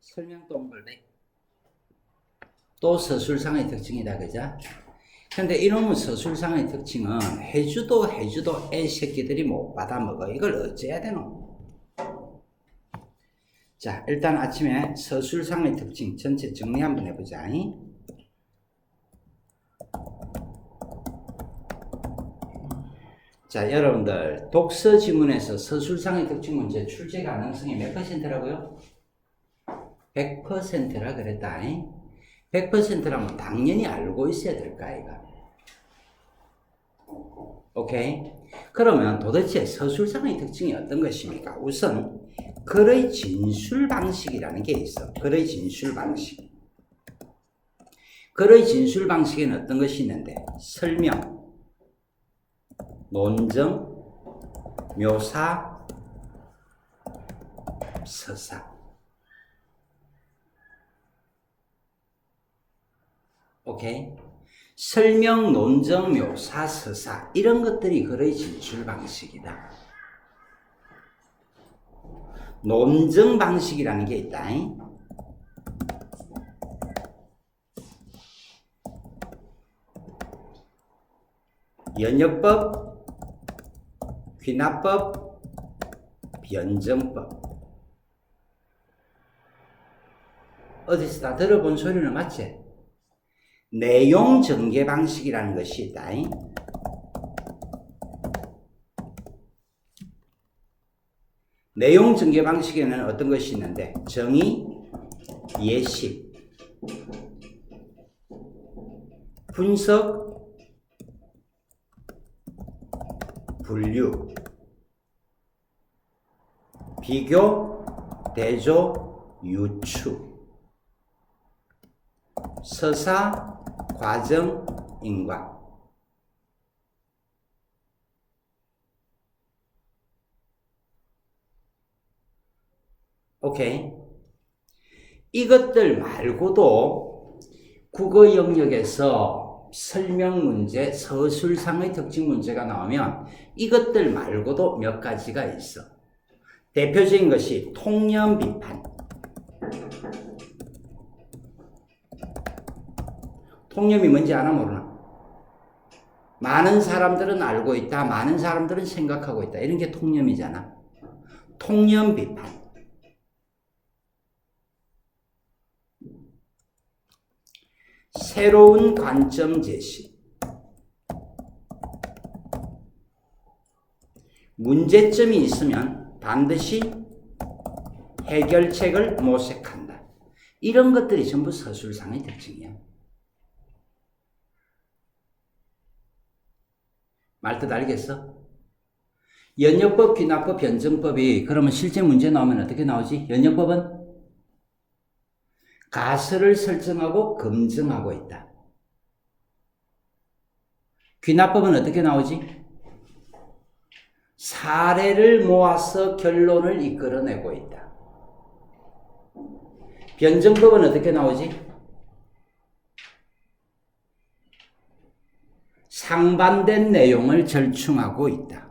설명 동글레 또 서술상의 특징이다, 그죠? 근데 이놈의 서술상의 특징은 해주도 애 새끼들이 못 받아 먹어. 이걸 어째야 되노? 자, 일단 아침에 서술상의 특징 전체 정리 한번 해보자. 자, 여러분들 독서 지문에서 서술상의 특징 문제 출제 가능성이 몇 %라고요? 100%라 그랬다. 100%라면 당연히 알고 있어야 될까, 아이가? 오케이? 그러면 도대체 서술상의 특징이 어떤 것입니까? 우선 글의 진술 방식이라는 게 있어. 글의 진술 방식. 글의 진술 방식에는 어떤 것이 있는데 설명, 논증, 묘사, 서사. 오케이? 설명, 논증, 묘사, 서사 이런 것들이 글의 진술 방식이다. 논증 방식이라는 게 있다. 연역법, 귀납법, 변증법. 어디서 다 들어본 소리는 맞지? 내용 전개 방식이라는 것이 있다. 내용 전개 방식에는 어떤 것이 있는데 정의, 예시, 분석, 분류, 비교, 대조, 유추, 서사, 과정, 인과. 오케이. 이것들 말고도 국어 영역에서 설명 문제, 서술상의 특징 문제가 나오면 이것들 말고도 몇 가지가 있어. 대표적인 것이 통념 비판. 통념이 뭔지 아나 모르나? 많은 사람들은 알고 있다. 많은 사람들은 생각하고 있다. 이런 게 통념이잖아. 통념 비판. 새로운 관점 제시. 문제점이 있으면 반드시 해결책을 모색한다. 이런 것들이 전부 서술상의 특징이야. 말뜻 알겠어? 연역법, 귀납법, 변증법이 그러면 실제 문제 나오면 어떻게 나오지? 연역법은 가설을 설정하고 검증하고 있다. 귀납법은 어떻게 나오지? 사례를 모아서 결론을 이끌어내고 있다. 변증법은 어떻게 나오지? 상반된 내용을 절충하고 있다.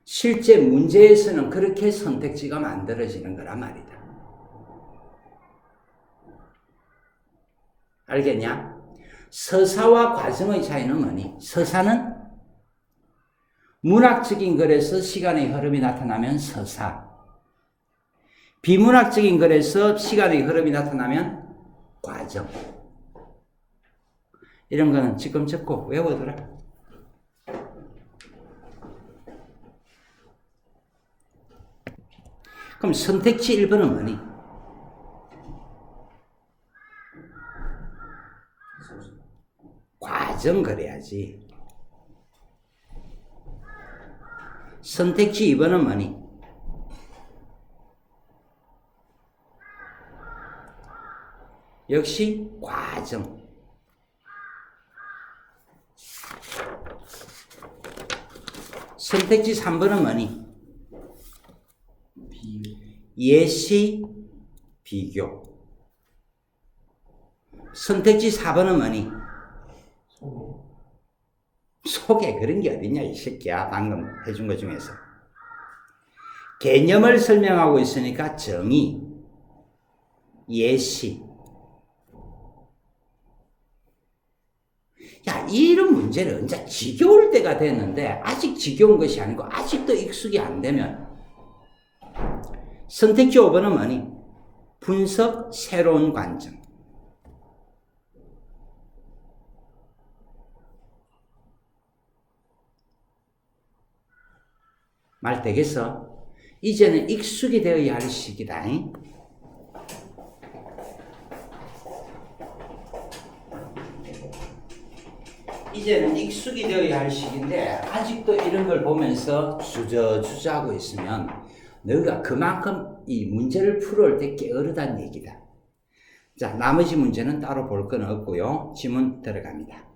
실제 문제에서는 그렇게 선택지가 만들어지는 거란 말이다. 알겠냐? 서사와 과정의 차이는 뭐니? 서사는 문학적인 글에서 시간의 흐름이 나타나면 서사. 비문학적인 글에서 시간의 흐름이 나타나면 과정. 이런 거는 지금 적고 외워둬라. 그럼 선택지 1번은 뭐니? 과정 그래야지. 선택지 2번은 뭐니? 역시 과정. 선택지 3번은 뭐니? 예시, 비교. 선택지 4번은 뭐니? 속에 그런 게 어딨냐 이 새끼야. 방금 해준 것 중에서. 개념을 설명하고 있으니까 정의, 예시. 야, 이런 문제는 이제 지겨울 때가 됐는데 아직 지겨운 것이 아니고 아직도 익숙이 안 되면 선택지 5번은 뭐니? 분석, 새로운 관점. 말 되겠어? 이제는 익숙이 되어야 할 시기다. 이제는 익숙이 되어야 할 시기인데 아직도 이런 걸 보면서 주저주저하고 있으면 너가 그만큼 이 문제를 풀어올 때 게으르다는 얘기다. 자, 나머지 문제는 따로 볼 건 없고요. 지문 들어갑니다.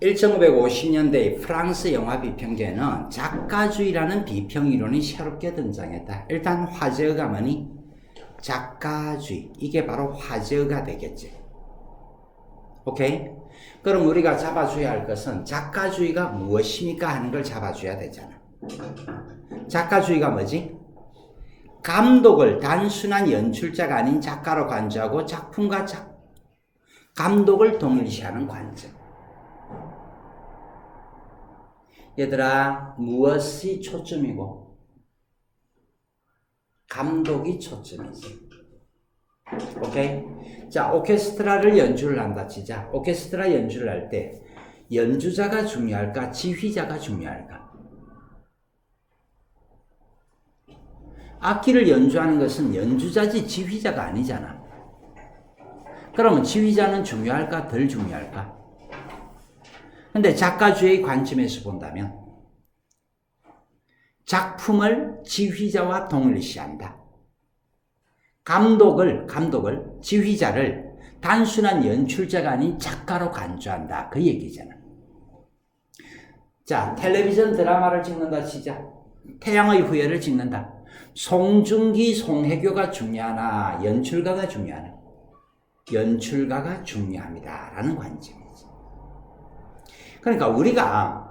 1950년대 프랑스 영화 비평계에는 작가주의라는 비평이론이 새롭게 등장했다. 일단 화제어가 뭐니? 작가주의. 이게 바로 화제어가 되겠지. 오케이? 그럼 우리가 잡아줘야 할 것은 작가주의가 무엇입니까? 하는 걸 잡아줘야 되잖아. 작가주의가 뭐지? 감독을 단순한 연출자가 아닌 작가로 간주하고 작품과 감독을 동일시하는 관점. 얘들아, 무엇이 초점이고 감독이 초점이지. 오케이? 자, 오케스트라를 연주를 한다 치자. 오케스트라 연주를 할 때 연주자가 중요할까? 지휘자가 중요할까? 악기를 연주하는 것은 연주자지 지휘자가 아니잖아. 그러면 지휘자는 중요할까? 덜 중요할까? 근데 작가주의의 관점에서 본다면 작품을 지휘자와 동일시한다. 감독을 지휘자를 단순한 연출자가 아닌 작가로 간주한다. 그 얘기잖아. 자, 텔레비전 드라마를 찍는다 치자. 태양의 후예를 찍는다. 송중기, 송혜교가 중요하나 연출가가 중요하나? 연출가가 중요합니다. 라는 관점이지. 그러니까 우리가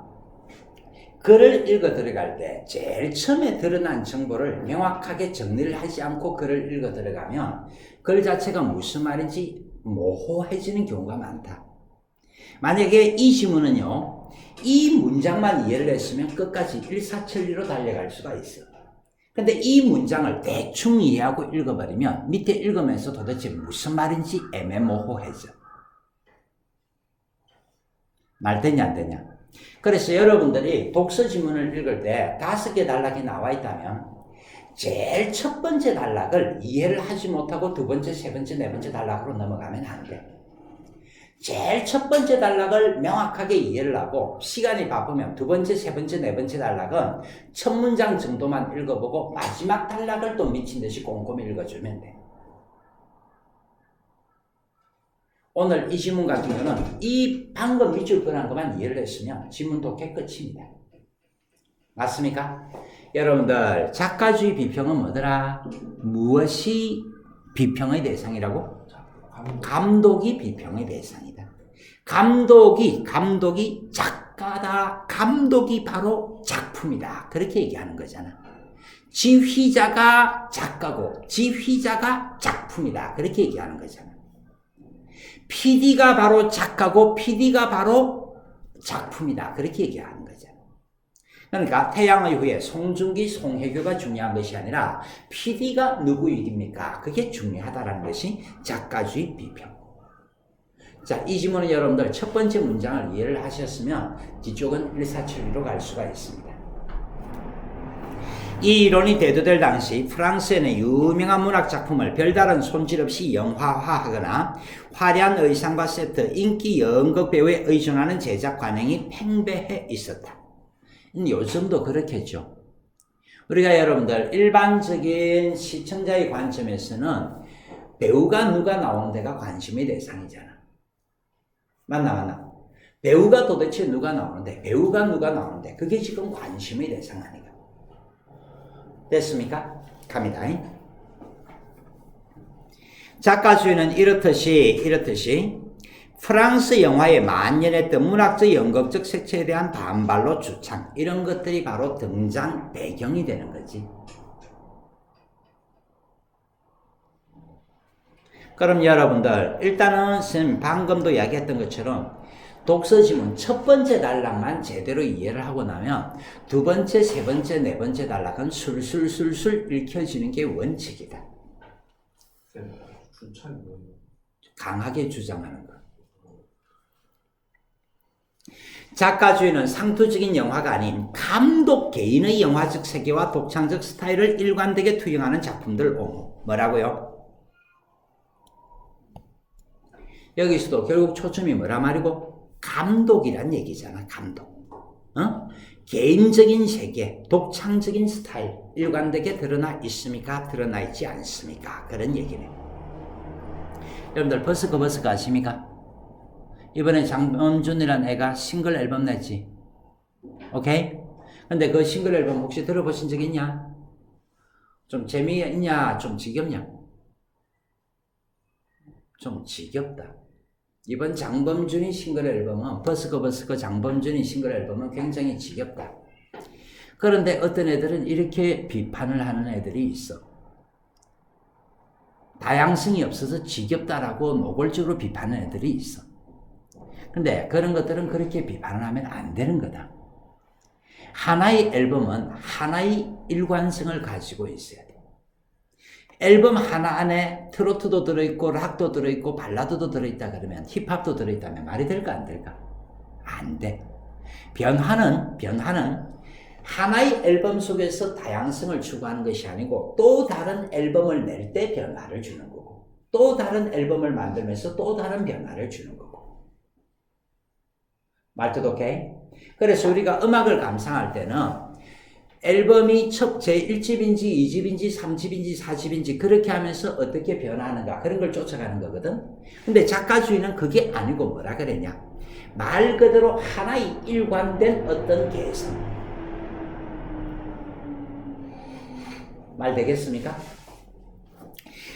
글을 읽어 들어갈 때 제일 처음에 드러난 정보를 명확하게 정리를 하지 않고 글을 읽어 들어가면 글 자체가 무슨 말인지 모호해지는 경우가 많다. 만약에 이 지문은요, 이 문장만 이해를 했으면 끝까지 일사천리로 달려갈 수가 있어. 근데 이 문장을 대충 이해하고 읽어버리면 밑에 읽으면서 도대체 무슨 말인지 애매모호해져. 말 되냐 안 되냐? 그래서 여러분들이 독서 지문을 읽을 때 5개 단락이 나와 있다면 제일 첫 번째 단락을 이해를 하지 못하고 두 번째, 세 번째, 네 번째 단락으로 넘어가면 안 돼. 제일 첫 번째 단락을 명확하게 이해를 하고 시간이 바쁘면 두 번째, 세 번째, 네 번째 단락은 첫 문장 정도만 읽어보고 마지막 단락을 또 미친 듯이 꼼꼼히 읽어주면 돼. 오늘 이 지문 같은 경우는 이 방금 밑줄 그은 것만 이해를 했으면 지문 독해 끝입니다. 맞습니까? 여러분들, 작가주의 비평은 뭐더라? 무엇이 비평의 대상이라고? 감독이 비평의 대상이다. 감독이 작가다. 감독이 바로 작품이다. 그렇게 얘기하는 거잖아. 지휘자가 작가고 지휘자가 작품이다. 그렇게 얘기하는 거잖아. PD가 바로 작가고 PD가 바로 작품이다. 그렇게 얘기하는 거잖아. 그러니까 태양의 후예 송중기, 송혜교가 중요한 것이 아니라 PD가 누구 얘기입니까? 그게 중요하다는 것이 작가주의 비평. 자, 이 지문은 여러분들 첫 번째 문장을 이해를 하셨으면 뒤쪽은 일사천리로 갈 수가 있습니다. 이 이론이 대두될 당시 프랑스에는 유명한 문학 작품을 별다른 손질 없이 영화화하거나 화려한 의상과 세트, 인기 연극 배우에 의존하는 제작 관행이 팽배해 있었다. 요즘도 그렇겠죠. 우리가 여러분들 일반적인 시청자의 관점에서는 배우가 누가 나오는 데가 관심의 대상이잖아. 맞나? 배우가 도대체 누가 나오는데, 그게 지금 관심의 대상 아니가. 됐습니까? 갑니다. 작가주의는 이렇듯이 프랑스 영화에 만연했던 문학적 연극적 색채에 대한 반발로 주창, 이런 것들이 바로 등장 배경이 되는 거지. 그럼 여러분들 일단은 선생님 방금도 이야기했던 것처럼 독서 지문 첫 번째 단락만 제대로 이해를 하고 나면 두 번째, 세 번째, 네 번째 단락은 술술술술 읽혀지는 게 원칙이다. 강하게 주장하는 거. 작가주의는 상투적인 영화가 아닌 감독 개인의 영화적 세계와 독창적 스타일을 일관되게 투영하는 작품들 옹호. 뭐라고요? 여기서도 결국 초점이 뭐라 말이고? 감독이란 얘기잖아. 감독. 개인적인 세계, 독창적인 스타일 일관되게 드러나 있습니까? 드러나 있지 않습니까? 그런 얘기네. 여러분들 버스커 아십니까? 이번에 장범준이라는 애가 싱글 앨범 냈지. 오케이? 근데 그 싱글 앨범 혹시 들어보신 적 있냐? 좀 재미있냐? 좀 지겹냐? 좀 지겹다. 이번 장범준이 싱글 앨범은 버스커 장범준이 싱글 앨범은 굉장히 지겹다. 그런데 어떤 애들은 이렇게 비판을 하는 애들이 있어. 다양성이 없어서 지겹다라고 노골적으로 비판하는 애들이 있어. 근데 그런 것들은 그렇게 비판을 하면 안 되는 거다. 하나의 앨범은 하나의 일관성을 가지고 있어야 돼. 앨범 하나 안에 트로트도 들어있고 락도 들어있고 발라드도 들어있다 그러면 힙합도 들어있다면 말이 될까 안 될까? 안 돼. 변화는 하나의 앨범 속에서 다양성을 추구하는 것이 아니고 또 다른 앨범을 낼 때 변화를 주는 거고 또 다른 앨범을 만들면서 또 다른 변화를 주는 거고. 말투도 오케이? 그래서 우리가 음악을 감상할 때는 앨범이 제1집인지 2집인지 3집인지 4집인지 그렇게 하면서 어떻게 변화하는가 그런 걸 쫓아가는 거거든. 근데 작가주의는 그게 아니고 뭐라 그랬냐? 말 그대로 하나의 일관된 어떤 개성. 말 되겠습니까?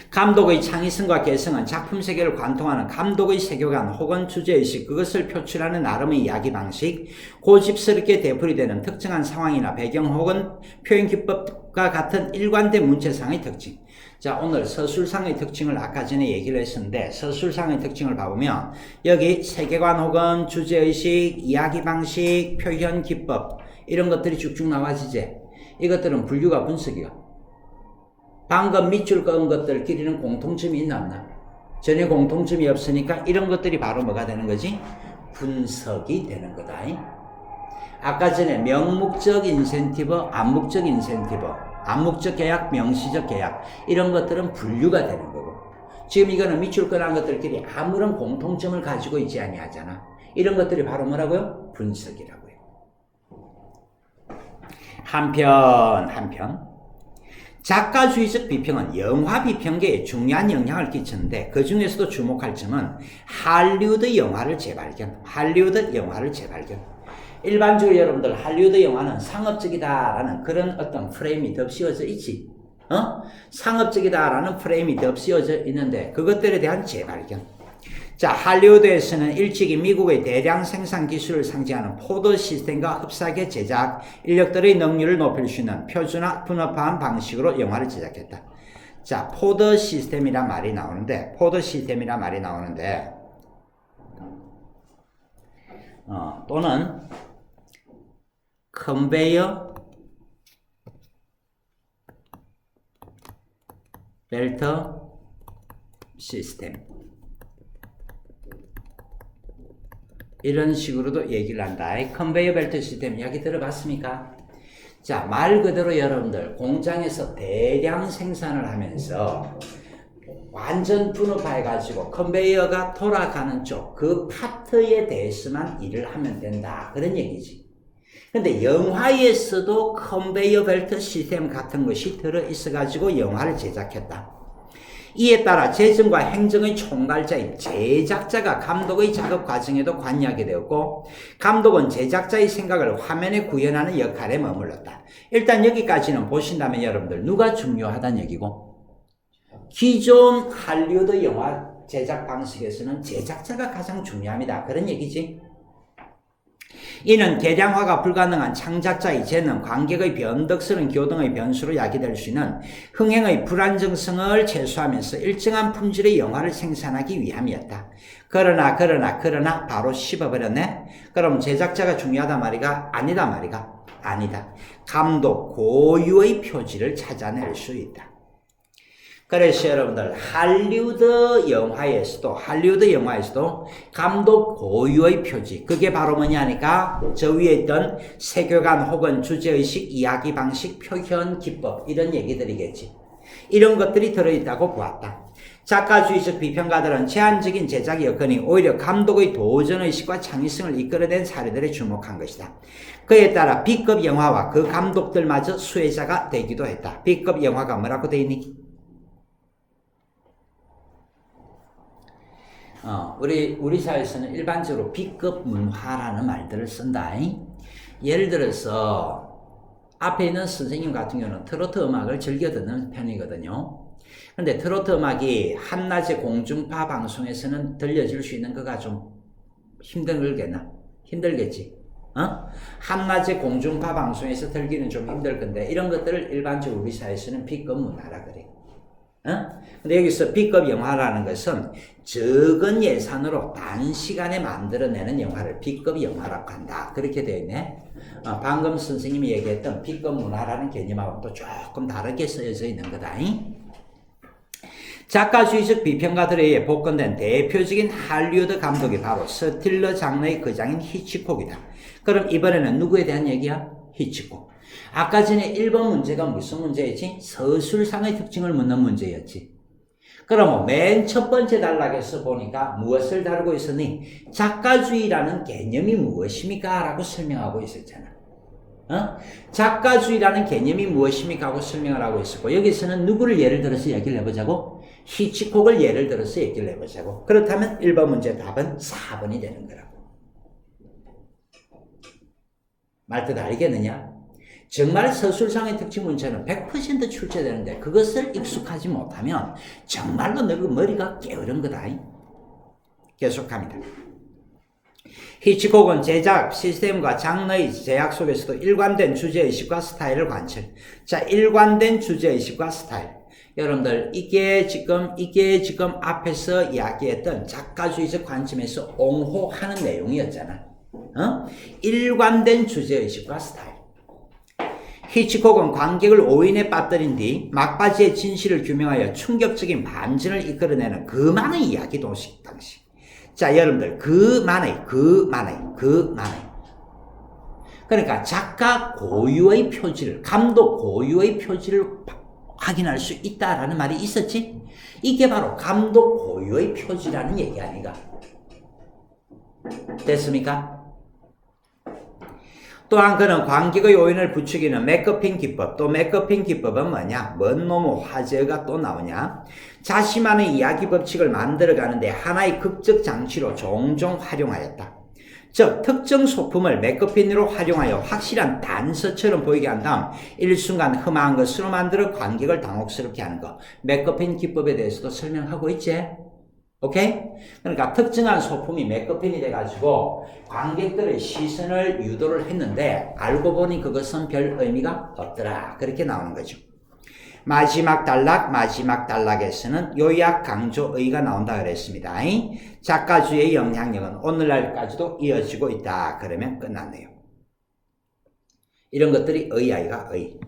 감독의 창의성과 개성은 작품 세계를 관통하는 감독의 세계관 혹은 주제의식, 그것을 표출하는 나름의 이야기 방식, 고집스럽게 되풀이되는 특정한 상황이나 배경 혹은 표현 기법과 같은 일관된 문체상의 특징. 자, 오늘 서술상의 특징을 아까 전에 얘기를 했었는데 서술상의 특징을 봐보면 여기 세계관 혹은 주제의식, 이야기 방식, 표현 기법 이런 것들이 쭉쭉 나와지지. 이것들은 분류가 분석이야. 방금 밑줄 그은 것들끼리는 공통점이 있나 없나? 전혀 공통점이 없으니까 이런 것들이 바로 뭐가 되는 거지? 분석이 되는 거다. 아까 전에 명목적 인센티브, 암묵적 인센티브, 암묵적 계약, 명시적 계약 이런 것들은 분류가 되는 거고 지금 이거는 밑줄 그은 것들끼리 아무런 공통점을 가지고 있지 아니하잖아. 이런 것들이 바로 뭐라고요? 분석이라고요. 한편 작가주의적 비평은 영화 비평계에 중요한 영향을 끼치는데 그 중에서도 주목할 점은 할리우드 영화를 재발견. 일반적으로 여러분들 할리우드 영화는 상업적이다라는 그런 어떤 프레임이 덧씌워져 있지. 상업적이다라는 프레임이 덧씌워져 있는데 그것들에 대한 재발견. 자, 할리우드에서는 일찍이 미국의 대량 생산 기술을 상징하는 포드 시스템과 흡사하게 제작 인력들의 능률을 높일 수 있는 표준화 분업화한 방식으로 영화를 제작했다. 자, 포드 시스템이란 말이 나오는데 또는 컨베이어 벨트 시스템 이런 식으로도 얘기를 한다. 컨베이어 벨트 시스템 이야기 들어봤습니까? 자, 말 그대로 여러분들 공장에서 대량 생산을 하면서 완전 분업화해가지고 컨베이어가 돌아가는 쪽 그 파트에 대해서만 일을 하면 된다. 그런 얘기지. 근데 영화에서도 컨베이어 벨트 시스템 같은 것이 들어있어가지고 영화를 제작했다. 이에 따라 재정과 행정의 총괄자인 제작자가 감독의 작업 과정에도 관여하게 되었고 감독은 제작자의 생각을 화면에 구현하는 역할에 머물렀다. 일단 여기까지는 보신다면 여러분들 누가 중요하다는 얘기고 기존 할리우드 영화 제작 방식에서는 제작자가 가장 중요합니다. 그런 얘기지. 이는 개량화가 불가능한 창작자의 재능, 관객의 변덕스러운 교동의 변수로 야기될 수 있는 흥행의 불안정성을 최소화하면서 일정한 품질의 영화를 생산하기 위함이었다. 그러나 바로 씹어버렸네? 그럼 제작자가 중요하다 말이가? 아니다 말이가? 아니다. 감독 고유의 표지를 찾아낼 수 있다. 그래서 여러분들 할리우드 영화에서도 감독 고유의 표지, 그게 바로 뭐냐니까 저 위에 있던 세계관 혹은 주제의식, 이야기 방식, 표현 기법 이런 얘기들이겠지. 이런 것들이 들어있다고 보았다. 작가주의적 비평가들은 제한적인 제작 여건이 오히려 감독의 도전의식과 창의성을 이끌어낸 사례들에 주목한 것이다. 그에 따라 B급 영화와 그 감독들마저 수혜자가 되기도 했다. B급 영화가 뭐라고 되어 있니? 우리 사회에서는 일반적으로 B급 문화라는 말들을 쓴다. 예를 들어서 앞에 있는 선생님 같은 경우는 트로트 음악을 즐겨 듣는 편이거든요. 근데 트로트 음악이 한낮의 공중파 방송에서는 들려질 수 있는 거가 좀 힘들겠나? 힘들겠지. 한낮의 공중파 방송에서 들기는 좀 힘들 건데 이런 것들을 일반적으로 우리 사회에서는 B급 문화라 그래. 근데 여기서 B급 영화라는 것은 적은 예산으로 단시간에 만들어내는 영화를 B급 영화라고 한다. 그렇게 되어 있네. 방금 선생님이 얘기했던 B급 문화라는 개념하고 또 조금 다르게 쓰여져 있는 거다. 작가주의적 비평가들에 의해 복권된 대표적인 할리우드 감독이 바로 스틸러 장르의 거장인 히치콕이다. 그럼 이번에는 누구에 대한 얘기야? 히치콕. 아까 전에 1번 문제가 무슨 문제였지? 서술상의 특징을 묻는 문제였지. 그럼 맨 첫 번째 단락에서 보니까 무엇을 다루고 있었니? 작가주의라는 개념이 무엇입니까? 라고 설명하고 있었잖아. 작가주의라는 개념이 무엇입니까? 하고 설명을 하고 있었고, 여기서는 누구를 예를 들어서 얘기를 해보자고? 히치콕을 예를 들어서 얘기를 해보자고. 그렇다면 1번 문제 답은 4번이 되는 거라고. 말뜻 알겠느냐? 정말 서술상의 특징 문제는 100% 출제되는데 그것을 익숙하지 못하면 정말로 너 머리가 게으른 거다. 계속합니다. 히치콕은 제작 시스템과 장르의 제약 속에서도 일관된 주제의식과 스타일을 관철. 자, 일관된 주제의식과 스타일. 여러분들 이게 지금 앞에서 이야기했던 작가주의적 관점에서 옹호하는 내용이었잖아. 일관된 주제의식과 스타일. 히치콕은 관객을 오인에 빠뜨린 뒤 막바지의 진실을 규명하여 충격적인 반전을 이끌어내는 그 많은 이야기 도식 당시. 자, 여러분들 그 많은. 그러니까 작가 고유의 표지를, 감독 고유의 표지를 확인할 수 있다라는 말이 있었지. 이게 바로 감독 고유의 표지라는 얘기 아닌가? 됐습니까? 또한 그는 관객의 오인을 부추기는 맥거핀 기법, 또 맥거핀 기법은 뭐냐? 뭔 놈의 화제가 또 나오냐? 자신만의 이야기 법칙을 만들어가는데 하나의 극적 장치로 종종 활용하였다. 즉 특정 소품을 맥거핀으로 활용하여 확실한 단서처럼 보이게 한 다음 일순간 흠한 것으로 만들어 관객을 당혹스럽게 하는 것. 맥거핀 기법에 대해서도 설명하고 있지? 오케이? 그러니까 특정한 소품이 맥거핀이 돼가지고 관객들의 시선을 유도를 했는데 알고 보니 그것은 별 의미가 없더라. 그렇게 나오는 거죠. 마지막 단락에서는 요약 강조의가 나온다 그랬습니다. 작가주의의 영향력은 오늘날까지도 이어지고 있다. 그러면 끝났네요. 이런 것들이 의아이가 의.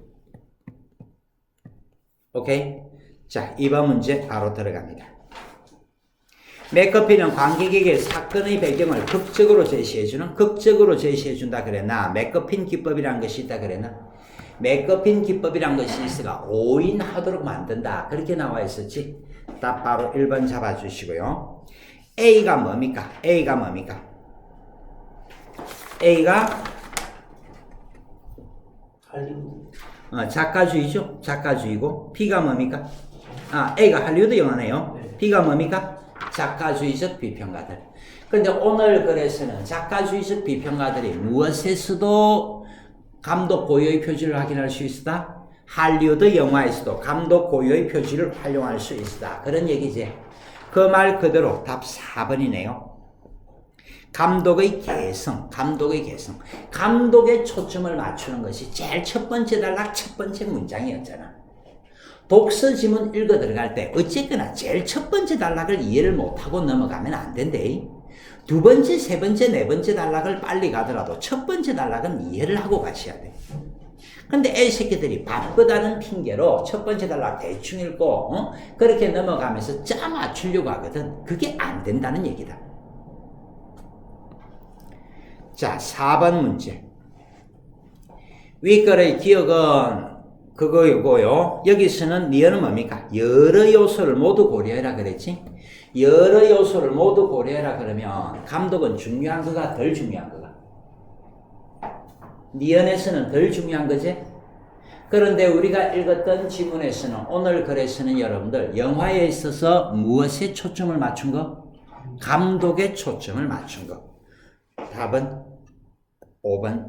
오케이? 자, 2번 문제 바로 들어갑니다. 맥거핀은 관객에게 사건의 배경을 극적으로 제시해준다 그랬나? 맥거핀 기법이라는 것이 있다 그랬나? 맥거핀 기법이라는 것이 있어가 오인하도록 만든다. 그렇게 나와 있었지? 딱 바로 1번 잡아주시고요. A가 뭡니까? 작가주의죠? 작가주의고 B가 뭡니까? A가 할리우드 영화네요. B가 뭡니까? 작가주의적 비평가들. 그런데 오늘 글에서는 작가주의적 비평가들이 무엇에서도 감독 고유의 표지를 확인할 수 있다? 할리우드 영화에서도 감독 고유의 표지를 활용할 수 있다. 그런 얘기지. 그 말 그대로 답 4번이네요. 감독의 개성, 감독의 개성. 감독의 초점을 맞추는 것이 제일 첫 번째 단락, 첫 번째 문장이었잖아. 독서 지문 읽어 들어갈 때 어쨌거나 제일 첫 번째 단락을 이해를 못하고 넘어가면 안 된대. 두 번째, 세 번째, 네 번째 단락을 빨리 가더라도 첫 번째 단락은 이해를 하고 가셔야 돼. 근데 애새끼들이 바쁘다는 핑계로 첫 번째 단락 대충 읽고 그렇게 넘어가면서 짜 맞추려고 하거든. 그게 안 된다는 얘기다. 자, 4번 문제. 윗글의 기억은 그거이고요. 여기서는 니은은 뭡니까? 여러 요소를 모두 고려해라 그랬지? 여러 요소를 모두 고려해라 그러면 감독은 중요한 거가 덜 중요한 거가? 니은에서는 덜 중요한 거지? 그런데 우리가 읽었던 지문에서는 오늘 글에서는 여러분들 영화에 있어서 무엇에 초점을 맞춘 거? 감독에 초점을 맞춘 거. 답은 5번.